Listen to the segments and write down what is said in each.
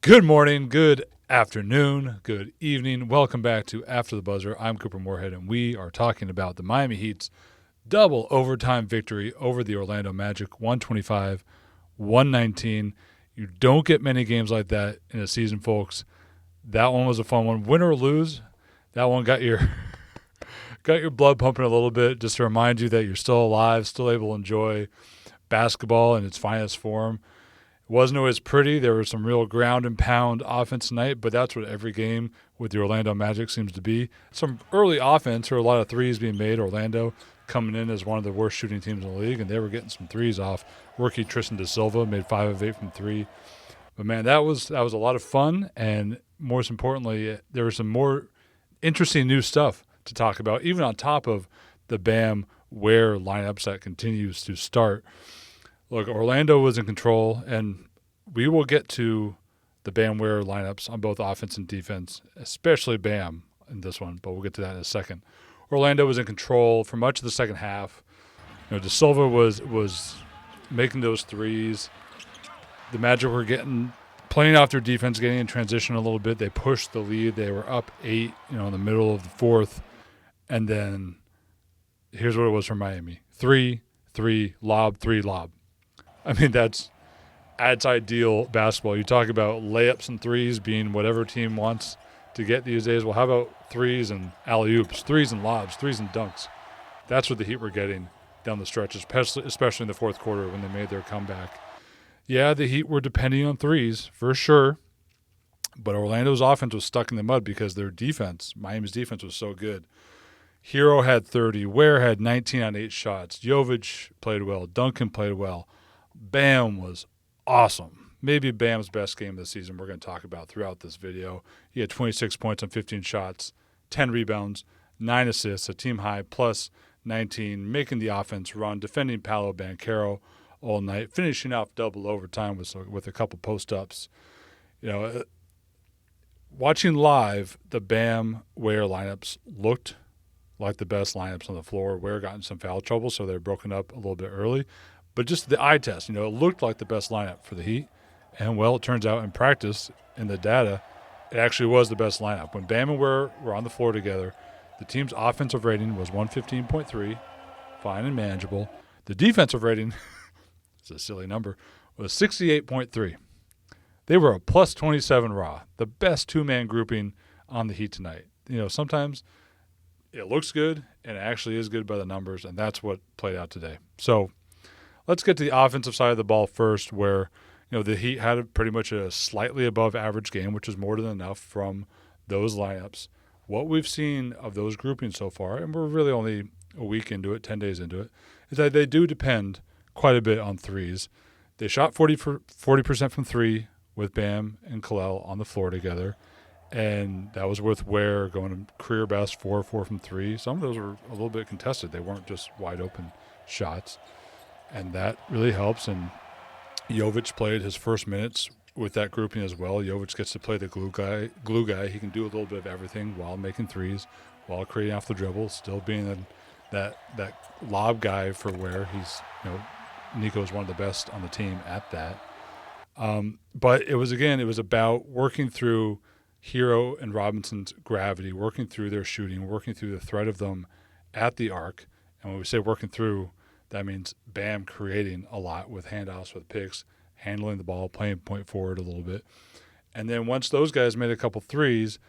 Good morning, good afternoon, good evening. Welcome back to After the Buzzer. I'm Couper Moorhead, and we are talking about the Miami Heat's double overtime victory over the Orlando Magic, 125-119. You don't get many games like that in a season, folks. That one was a fun one. Win or lose, that one got your blood pumping a little bit, just to remind you that you're still alive, still able to enjoy basketball in its finest form. It wasn't always pretty. There was some real ground and pound offense tonight, but that's what every game with the Orlando Magic seems to be. Some early offense, or a lot of threes being made. Orlando coming in as one of the worst shooting teams in the league, and they were getting some threes off. Rookie Tristan da Silva made 5 of 8 from 3. But, man, that was a lot of fun, and most importantly, there was some more interesting new stuff to talk about, even on top of the Bam Ware lineups that continues to start. Look, Orlando was in control, and we will get to the Bam Ware lineups on both offense and defense, especially Bam in this one, but we'll get to that in a second. Orlando was in control for much of the second half. Da Silva was making those threes. The Magic were playing off their defense, getting in transition a little bit. They pushed the lead. They were up 8, in the middle of the fourth. And then here's what it was for Miami. 3, lob, 3, lob. I mean, that's ideal basketball. You talk about layups and threes being whatever team wants to get these days. Well, how about threes and alley-oops, threes and lobs, threes and dunks? That's what the Heat were getting down the stretch, especially in the fourth quarter when they made their comeback. Yeah, the Heat were depending on threes for sure, but Orlando's offense was stuck in the mud because their defense, Miami's defense, was so good. Hero had 30. Ware had 19 on 8 shots. Jovic played well. Duncan played well. Bam was awesome. Maybe Bam's best game of the season we're going to talk about throughout this video. He had 26 points on 15 shots, 10 rebounds, 9 assists, a team high, plus 19, making the offense run, defending Paolo Banchero all night, finishing off double overtime with a couple post-ups. Watching live, the Bam Ware lineups looked like the best lineups on the floor. Ware got in some foul trouble, so they're broken up a little bit early. But just the eye test, it looked like the best lineup for the Heat. And, well, it turns out in practice, in the data, it actually was the best lineup. When Bam and Ware were on the floor together, the team's offensive rating was 115.3, fine and manageable. The defensive rating, it's a silly number, was 68.3. They were a plus 27 raw, the best two-man grouping on the Heat tonight. Sometimes it looks good and it actually is good by the numbers, and that's what played out today. So let's get to the offensive side of the ball first, where the Heat had pretty much a slightly above average game, which is more than enough from those lineups. What we've seen of those groupings so far, and we're really only a week into it, 10 days into it, is that they do depend quite a bit on threes. They shot 40% from 3 with Bam and Kalel on the floor together, and that was with Ware going career best 4 from 3. Some of those were a little bit contested. They weren't just wide open shots. And that really helps. And Jovic played his first minutes with that grouping as well. Jovic gets to play the glue guy. He can do a little bit of everything while making threes, while creating off the dribble, still being that lob guy for Ware. He's Nico is one of the best on the team at that. But it was about working through Hero and Robinson's gravity, working through their shooting, working through the threat of them at the arc. And when we say working through, that means Bam creating a lot with handoffs, with picks, handling the ball, playing point forward a little bit. And then once those guys made a couple threes,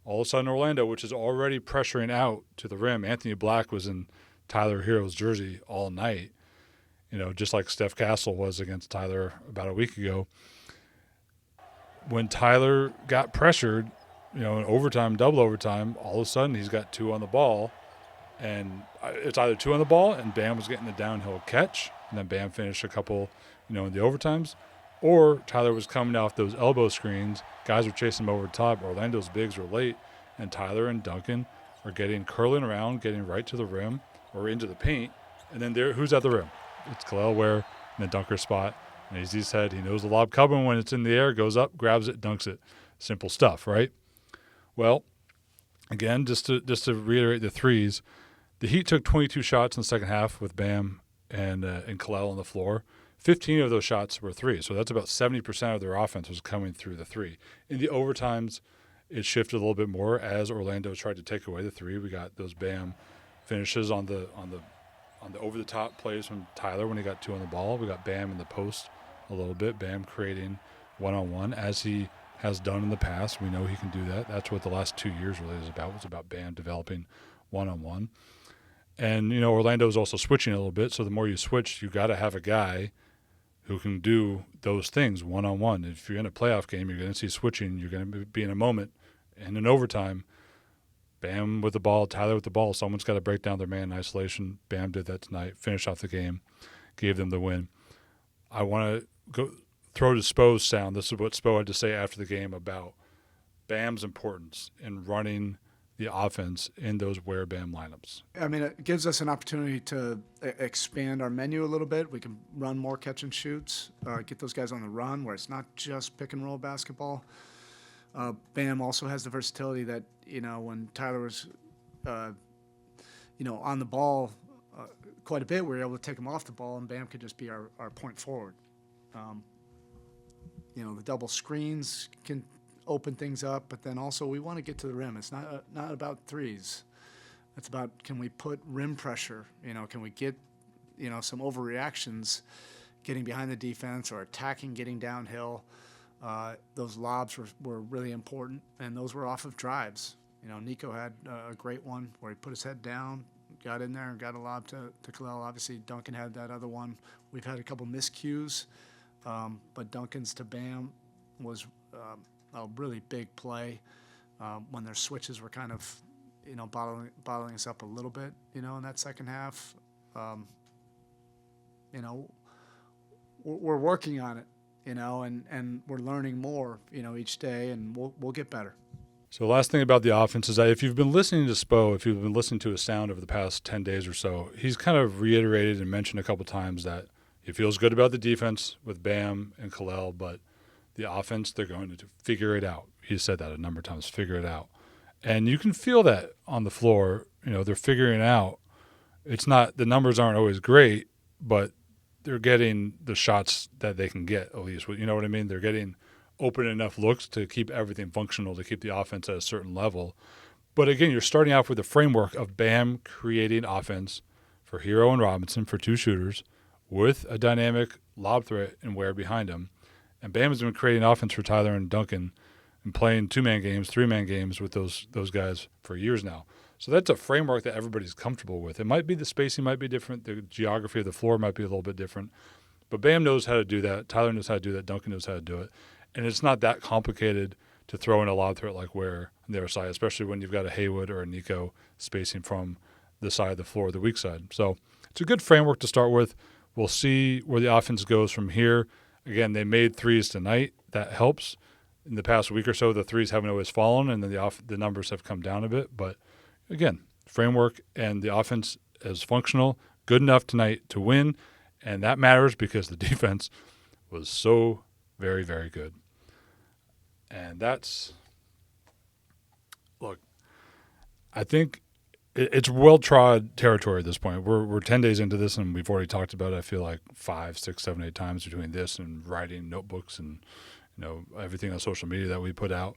all of a sudden Orlando, which is already pressuring out to the rim, Anthony Black was in Tyler Hero's jersey all night, just like Steph Castle was against Tyler about a week ago. When Tyler got pressured, in overtime, double overtime, all of a sudden he's got 2 on the ball. And it's either 2 on the ball and Bam was getting the downhill catch, and then Bam finished a couple, in the overtimes, or Tyler was coming off those elbow screens. Guys were chasing him over the top. Orlando's bigs were late, and Tyler and Duncan are curling around, getting right to the rim or into the paint. And then who's at the rim? It's Kalel Ware in the dunker spot. And as he said, he knows the lob coming when it's in the air, goes up, grabs it, dunks it. Simple stuff, right? Well, again, just to reiterate the threes, the Heat took 22 shots in the second half with Bam and Kalel on the floor. 15 of those shots were threes. So that's about 70% of their offense was coming through the three. In the overtimes, it shifted a little bit more as Orlando tried to take away the three. We got those Bam finishes on the over-the-top plays from Tyler when he got 2 on the ball. We got Bam in the post a little bit. Bam creating one-on-one as he has done in the past. We know he can do that. That's what the last 2 years really is about. It's about Bam developing one-on-one. And, Orlando's also switching a little bit. So the more you switch, you got to have a guy who can do those things one-on-one. If you're in a playoff game, you're going to see switching. You're going to be in a moment. And in overtime, Bam with the ball, Tyler with the ball. Someone's got to break down their man in isolation. Bam did that tonight, finished off the game, gave them the win. I want to go throw to Spo's sound. This is what Spo had to say after the game about Bam's importance in running the offense in those where Bam lineups. I mean, it gives us an opportunity to expand our menu a little bit. We can run more catch and shoots, get those guys on the run where it's not just pick and roll basketball. Bam also has the versatility that, when Tyler was, on the ball quite a bit, we were able to take him off the ball, and Bam could just be our point forward. The double screens can open things up, but then also we want to get to the rim. It's not about threes. It's about, can we put rim pressure? Can we get, some overreactions getting behind the defense or attacking, getting downhill? Those lobs were really important, and those were off of drives. Nico had a great one where he put his head down, got in there, and got a lob to Kalel. Obviously, Duncan had that other one. We've had a couple miscues, but Duncan's to Bam was a really big play when their switches were kind of, bottling us up a little bit, in that second half. We're working on it. And we're learning more, each day, and we'll get better. So the last thing about the offense is that if you've been listening to Spo, if you've been listening to his sound over the past 10 days or so, he's kind of reiterated and mentioned a couple times that he feels good about the defense with Bam and Kalel, but the offense, they're going to figure it out. He said that a number of times, figure it out. And you can feel that on the floor. They're figuring it out. It's not, the numbers aren't always great, but they're getting the shots that they can get, at least. You know what I mean? They're getting open enough looks to keep everything functional, to keep the offense at a certain level. But again, you're starting off with the framework of Bam creating offense for Hero and Robinson, for 2 shooters, with a dynamic lob threat and Ware behind him. And Bam has been creating offense for Tyler and Duncan and playing 2-man games, 3-man games with those guys for years now. So that's a framework that everybody's comfortable with. It might be the spacing might be different. The geography of the floor might be a little bit different. But Bam knows how to do that. Tyler knows how to do that. Duncan knows how to do it. And it's not that complicated to throw in a lob threat like Ware on the other side, especially when you've got a Haywood or a Nico spacing from the side of the floor, the weak side. So it's a good framework to start with. We'll see where the offense goes from here. Again, they made threes tonight. That helps. In the past week or so, the threes haven't always fallen, and then the numbers have come down a bit. But again, framework and the offense is functional, good enough tonight to win, and that matters because the defense was so very, very good. And that's, look, I think it's well-trod territory at this point. We're 10 days into this, and we've already talked about it, I feel like 5, 6, 7, 8 times between this and writing notebooks and everything on social media that we put out.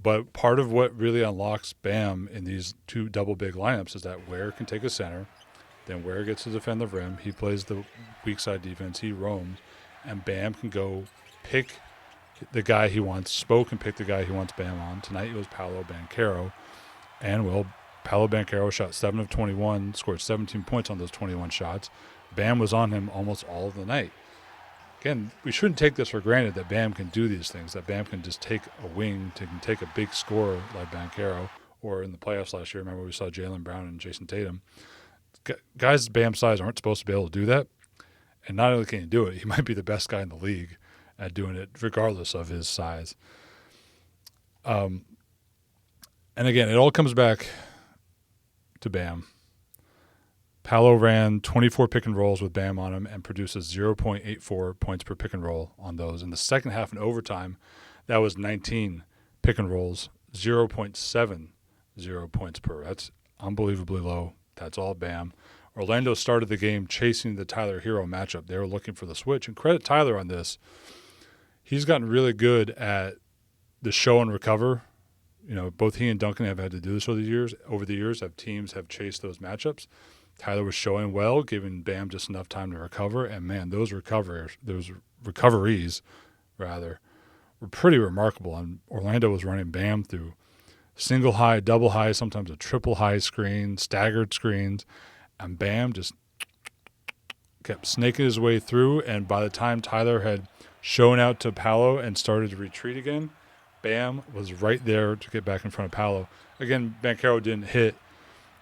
But part of what really unlocks Bam in these 2 double big lineups is that Ware can take a center, then Ware gets to defend the rim. He plays the weak side defense. He roams, and Bam can go pick the guy he wants. Spo can pick the guy he wants Bam on. Tonight it was Paolo Banchero, and Paolo Banchero shot 7 of 21, scored 17 points on those 21 shots. Bam was on him almost all of the night. Again, we shouldn't take this for granted that Bam can do these things, that Bam can just take a wing, can take a big scorer like Banchero, or in the playoffs last year, remember we saw Jaylen Brown and Jason Tatum. Guys Bam's size aren't supposed to be able to do that. And not only can he do it, he might be the best guy in the league at doing it, regardless of his size. And again, it all comes back to Bam. Paolo ran 24 pick and rolls with Bam on him and produces 0.84 points per pick and roll on those. In the second half in overtime, that was 19 pick and rolls, 0.70 points per. That's unbelievably low. That's all Bam. Orlando started the game chasing the Tyler Hero matchup. They were looking for the switch. And credit Tyler on this. He's gotten really good at the show and recover. Both he and Duncan have had to do this over the years. Teams have chased those matchups. Tyler was showing well, giving Bam just enough time to recover. And, man, those recoveries, were pretty remarkable. And Orlando was running Bam through single high, double high, sometimes a triple high screen, staggered screens. And Bam just kept snaking his way through. And by the time Tyler had shown out to Paolo and started to retreat again, Bam was right there to get back in front of Paolo. Again, Banchero didn't hit.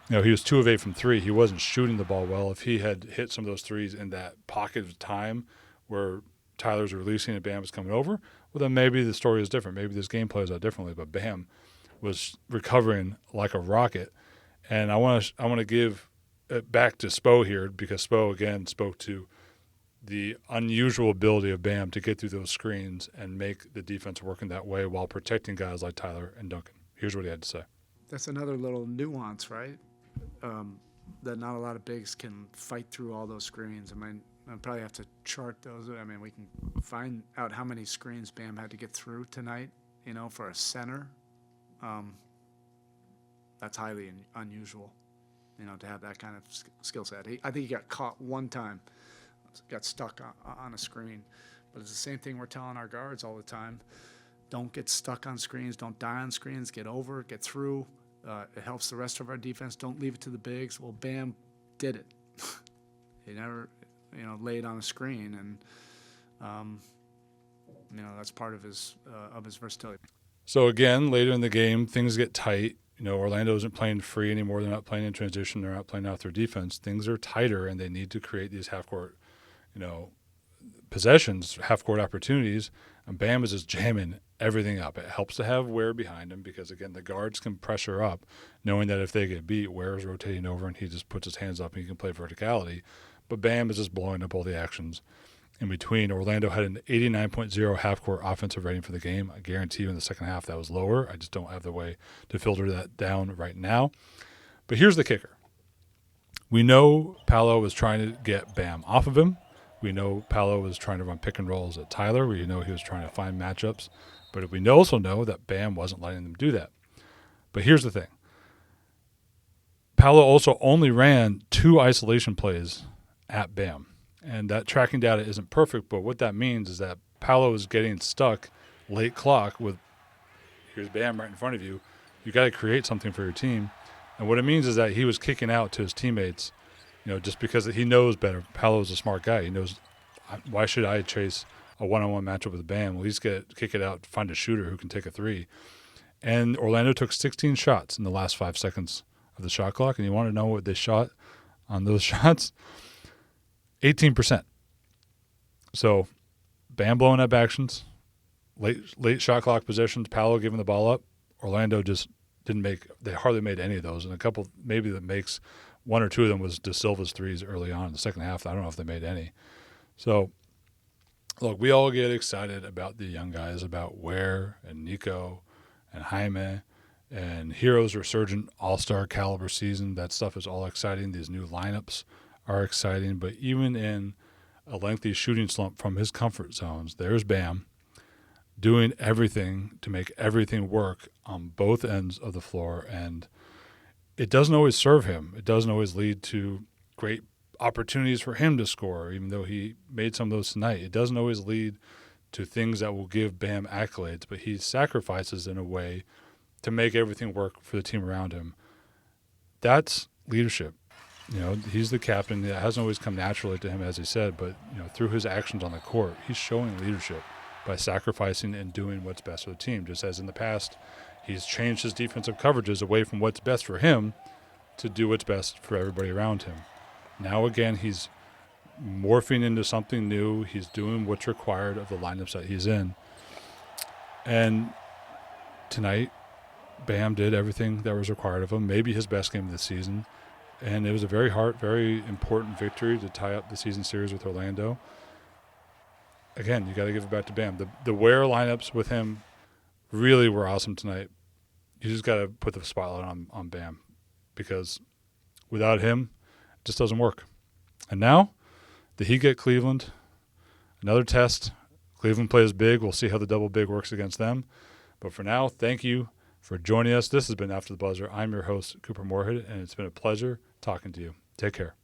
He was 2 of 8 from 3. He wasn't shooting the ball well. If he had hit some of those threes in that pocket of time where Tyler's releasing and Bam was coming over, well, then maybe the story is different. Maybe this game plays out differently. But Bam was recovering like a rocket. And I want to give it back to Spo here, because Spo, again, spoke to the unusual ability of Bam to get through those screens and make the defense work in that way while protecting guys like Tyler and Duncan. Here's what he had to say. That's another little nuance, right? That not a lot of bigs can fight through all those screens. I mean, I'll probably have to chart those. I mean, we can find out how many screens Bam had to get through tonight, for a center. That's highly unusual, to have that kind of skill set. I think he got caught one time, got stuck on a screen. But it's the same thing we're telling our guards all the time. Don't get stuck on screens. Don't die on screens. Get over, get through. It helps the rest of our defense. Don't leave it to the bigs. Well, Bam did it. He never, laid on a screen, and that's part of his versatility. So again, later in the game, things get tight. Orlando isn't playing free anymore. They're not playing in transition. They're not playing out their defense. Things are tighter, and they need to create these half-court, possessions, half-court opportunities. And Bam is just jamming everything up. It helps to have Ware behind him because, again, the guards can pressure up, knowing that if they get beat, Ware is rotating over and he just puts his hands up and he can play verticality. But Bam is just blowing up all the actions in between. Orlando had an 89.0 half-court offensive rating for the game. I guarantee you in the second half that was lower. I just don't have the way to filter that down right now. But here's the kicker. We know Paolo was trying to get Bam off of him. We know Paolo was trying to run pick and rolls at Tyler. We know he was trying to find matchups. But we also know that Bam wasn't letting them do that. But here's the thing. Paolo also only ran 2 isolation plays at Bam. And that tracking data isn't perfect, but what that means is that Paolo is getting stuck late clock with, here's Bam right in front of you. You got to create something for your team. And what it means is that he was kicking out to his teammates, just because he knows better. Paolo's a smart guy. He knows, why should I chase a one-on-one matchup with Bam? Well, he's kick it out to find a shooter who can take a 3. And Orlando took 16 shots in the last 5 seconds of the shot clock. And you want to know what they shot on those shots? 18%. So Bam blowing up actions, late shot clock possessions, Paolo giving the ball up. Orlando just they hardly made any of those. And a couple, maybe that makes 1 or 2 of them was De Silva's threes early on in the second half. I don't know if they made any. So, look, we all get excited about the young guys, about Ware and Nico and Jaime and Hero's resurgent all-star caliber season. That stuff is all exciting. These new lineups are exciting. But even in a lengthy shooting slump from his comfort zones, there's Bam doing everything to make everything work on both ends of the floor. And it doesn't always serve him. It doesn't always lead to great opportunities for him to score, even though he made some of those tonight. It doesn't always lead to things that will give Bam accolades, but he sacrifices in a way to make everything work for the team around him. That's leadership. He's the captain. It hasn't always come naturally to him, as he said, but through his actions on the court, he's showing leadership by sacrificing and doing what's best for the team. Just as in the past, he's changed his defensive coverages away from what's best for him to do what's best for everybody around him. Now, again, he's morphing into something new. He's doing what's required of the lineups that he's in. And tonight, Bam did everything that was required of him, maybe his best game of the season. And it was a very important victory to tie up the season series with Orlando. Again, you got to give it back to Bam. The Ware lineups with him really were awesome tonight. You just got to put the spotlight on Bam, because without him, Just doesn't work. And now the Heat get Cleveland. Another test. Cleveland plays big. We'll see how the double big works against them. But for now, thank you for joining us. This has been After the Buzzer. I'm your host, Couper Moorhead, and it's been a pleasure talking to you. Take care.